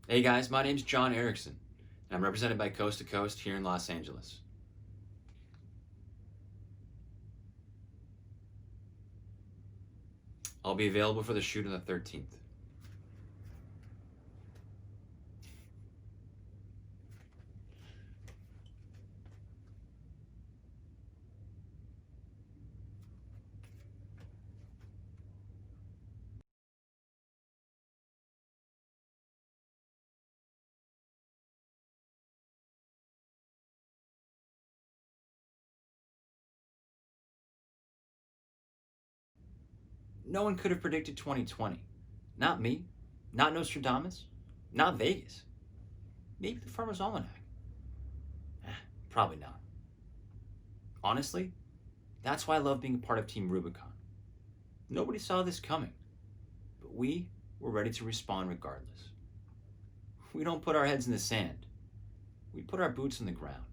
Hey guys, my name's John Erickson, and I'm represented by Coast to Coast here in Los Angeles. I'll be available for the shoot on the 13th. No one could have predicted 2020. Not me, not Nostradamus, not Vegas. Maybe the Farmer's Almanac. Probably not. Honestly, that's why I love being a part of Team Rubicon. Nobody saw this coming, but we were ready to respond regardless. We don't put our heads in the sand. We put our boots on the ground.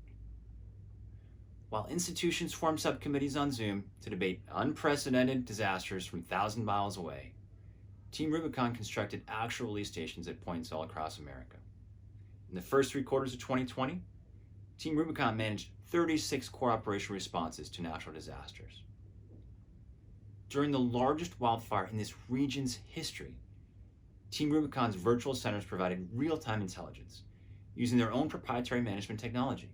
While institutions form subcommittees on Zoom to debate unprecedented disasters from 1,000 miles away, Team Rubicon constructed actual release stations at points all across America. In the first 3 quarters of 2020, Team Rubicon managed 36 core operational responses to natural disasters. During the largest wildfire in this region's history, Team Rubicon's virtual centers provided real-time intelligence using their own proprietary management technology.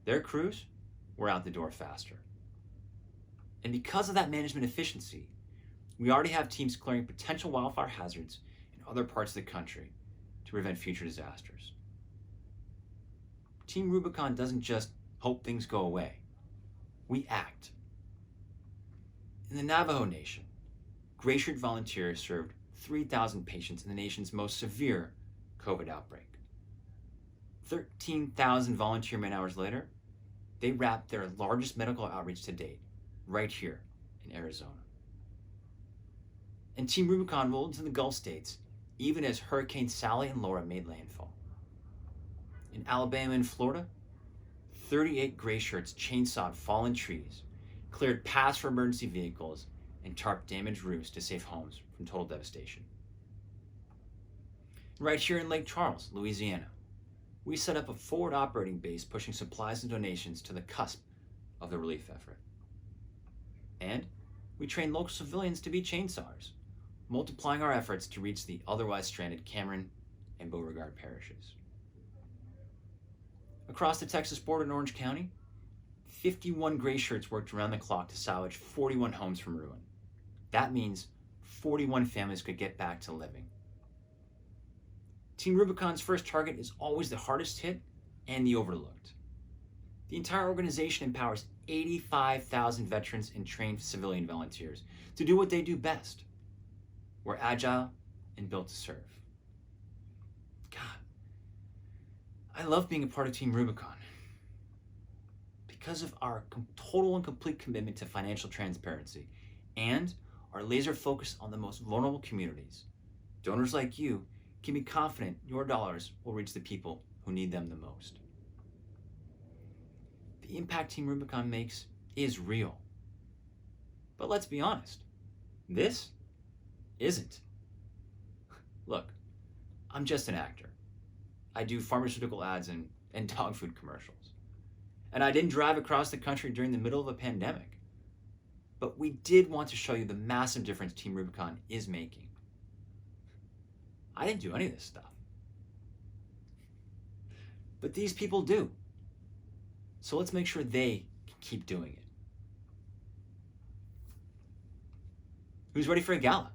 Their crews were out the door faster. And because of that management efficiency, we already have teams clearing potential wildfire hazards in other parts of the country to prevent future disasters. Team Rubicon doesn't just hope things go away. We act. In the Navajo Nation, Gray Shirt volunteers served 3,000 patients in the nation's most severe COVID outbreak. 13,000 volunteer man-hours later, they wrapped their largest medical outreach to date, right here in Arizona. And Team Rubicon rolled into the Gulf states even as Hurricanes Sally and Laura made landfall. In Alabama and Florida, 38 gray shirts chainsawed fallen trees, cleared paths for emergency vehicles, and tarped damaged roofs to save homes from total devastation. Right here in Lake Charles, Louisiana, we set up a forward operating base pushing supplies and donations to the cusp of the relief effort. And we trained local civilians to be chainsawers, multiplying our efforts to reach the otherwise stranded Cameron and Beauregard parishes. Across the Texas border in Orange County, 51 gray shirts worked around the clock to salvage 41 homes from ruin. That means 41 families could get back to living. Team Rubicon's first target is always the hardest hit and the overlooked. The entire organization empowers 85,000 veterans and trained civilian volunteers to do what they do best. We're agile and built to serve. God, I love being a part of Team Rubicon because of our total and complete commitment to financial transparency and our laser focus on the most vulnerable communities. Donors like you can be confident your dollars will reach the people who need them the most. The impact Team Rubicon makes is real. But let's be honest, this isn't. Look, I'm just an actor. I do pharmaceutical ads and dog food commercials. And I didn't drive across the country during the middle of a pandemic. But we did want to show you the massive difference Team Rubicon is making. I didn't do any of this stuff. But these people do. So let's make sure they can keep doing it. Who's ready for a gala?